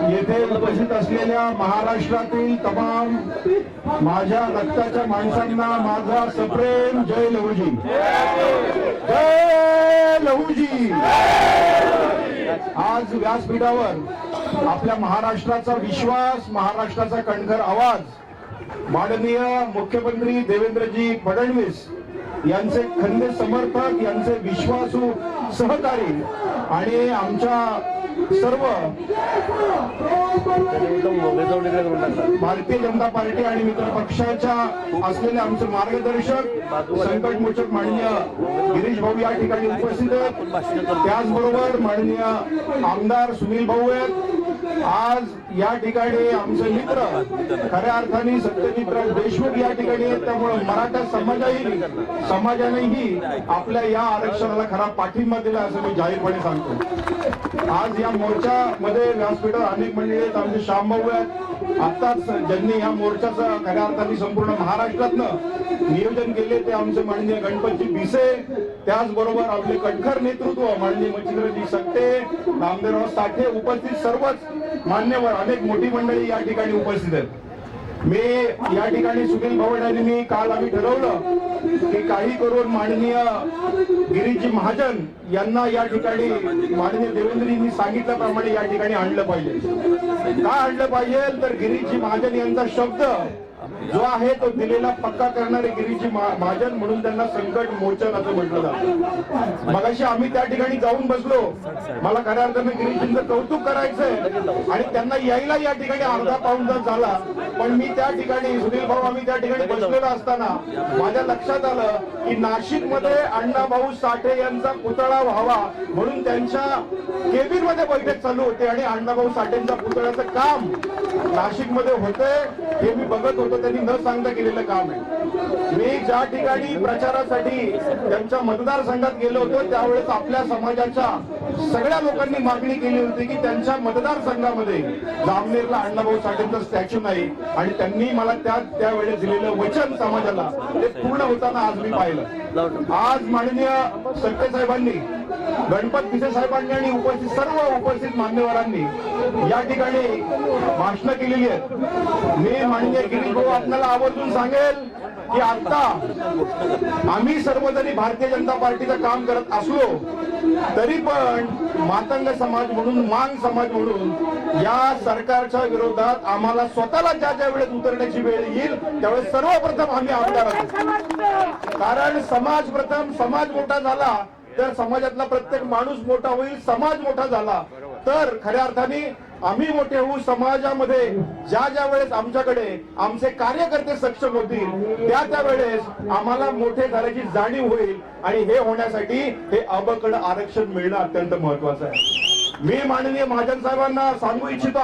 येथे उपस्थित असलेल्या महाराष्ट्रातील तमाम माझ्या रक्ताच्या माणसांना माझा सप्रेम जय लहूजी, जय लहूजी। आज व्यासपीठावर आपल्या महाराष्ट्राचा विश्वास, महाराष्ट्राचा कणखर आवाज माननीय मुख्यमंत्री देवेंद्रजी फडणवीस यांचे खंदे समर्थक, यांचे विश्वासू सहकारी आणि आमच्या सर्व भारतीय जनता पार्टी आणि मित्र पक्षाच्या असलेले आमचे मार्गदर्शक संकटमोचक माननीय गिरीश भाऊ या ठिकाणी उपस्थित आहेत। त्याचबरोबर माननीय आमदार सुनील भाऊ आहेत। आज या ठिकाणी आमचे मित्र खऱ्या अर्थाने सत्यजितराव देशमुख या ठिकाणी आहेत। त्यामुळे मराठा समाजानेही आपल्या या आरक्षणाला खरा पाठिंबा दिला असं मी जाहीरपणे सांगतो। आज या मोर्चामध्ये व्यासपीठावर अनेक मंडळी आहेत। आमचे श्यामभाऊ आहेत, आताच ज्यांनी या मोर्चाचं खऱ्या अर्थाने संपूर्ण महाराष्ट्रातनं नियोजन केले ते आमचे माननीय गणपतजी भिसे। त्याचबरोबर आपले कणखर नेतृत्व माननीय मच्छिंद्रजी सकटे, नामदेवराव साठे, उपस्थित सर्वच मान्यवर अनेक मोठी मंडळी या ठिकाणी उपस्थित आहेत। मी या ठिकाणी सुनील भाऊ यांनी मी काल आम्ही ठरवलं की काही करून माननीय गिरीशजी महाजन यांना या ठिकाणी माननीय देवेंद्रजींनी सांगितल्याप्रमाणे या ठिकाणी आणलं पाहिजे। का आणलं पाहिजे तर गिरीशजी महाजन यांचा शब्द जो आहे तो दिलेला पक्का करणारे गिरीशजी महाजन, म्हणून त्यांना संकट मोचन असं म्हटलं जातं। मगाशी आम्ही त्या ठिकाणी जाऊन बसलो। मला खऱ्या अर्थाने गिरीशजींचं कौतुक करायचंय आणि त्यांना यायला या ठिकाणी अर्धा पाऊण तास झाला, पण मी त्या ठिकाणी सुनील भाऊ आम्ही त्या ठिकाणी बसलेलो असताना माझ्या लक्षात आलं की नाशिक मध्ये अण्णाभाऊ साठे यांचा पुतळा व्हावा म्हणून त्यांच्या केबिन मध्ये बैठक चालू होते आणि अण्णाभाऊ साठेंच्या पुतळ्याचं काम नाशिक मध्ये होतंय हे मी बघत होतो। त्यांनी न सांगता केलेलं काम आहे। मी ज्या ठिकाणी प्रचारासाठी त्यांच्या मतदारसंघात गेलो होतो त्यावेळेस आपल्या समाजाच्या सगळ्या लोकांनी मागणी केली होती की त्यांच्या मतदारसंघामध्ये जामनेरला अण्णाभाऊ साठेंचं स्टॅच्यू नाही आणि त्यांनी मला त्यावेळेस दिलेलं वचन समाजाला ते पूर्ण होताना आज मी पाहिलं। आज माननीय सकटे साहेबांनी, गणपत भिसे साहेबांनी आणि सर्व उपस्थित मान्यवरांनी या ठिकाणी भाषणं केलेली आहेत। मी माननीय गिरीश भाऊ आपल्याला आवर्जून सांगेल की आता आम्ही सर्वजणी भारतीय जनता पार्टीचं काम करत असलो तरी पण मातंग समाज म्हणून, मांग समाज म्हणून या सरकारच्या विरोधात आम्हाला स्वतःला ज्या वेळेस उतरण्याची वेळ येईल त्यावेळेस सर्वप्रथम आम्ही आमदार आहोत। कारण समाज प्रथम, समाज मोठा झाला तर समाजातला प्रत्येक माणूस मोठा होईल, समाज मोठा झाला तर खऱ्या अर्थाने आम्ही मोठे होऊ। समाजामध्ये ज्या वेळेस आमच्याकडे आमचे कार्यकर्ते सक्षम होतील त्या वेळेस आम्हाला मोठे झाल्याची जाणीव होईल आणि हे होण्यासाठी हे अबकड आरक्षण मिळणं अत्यंत महत्वाचं आहे। मी माननीय महाजन साहेबांना सांगू इच्छितो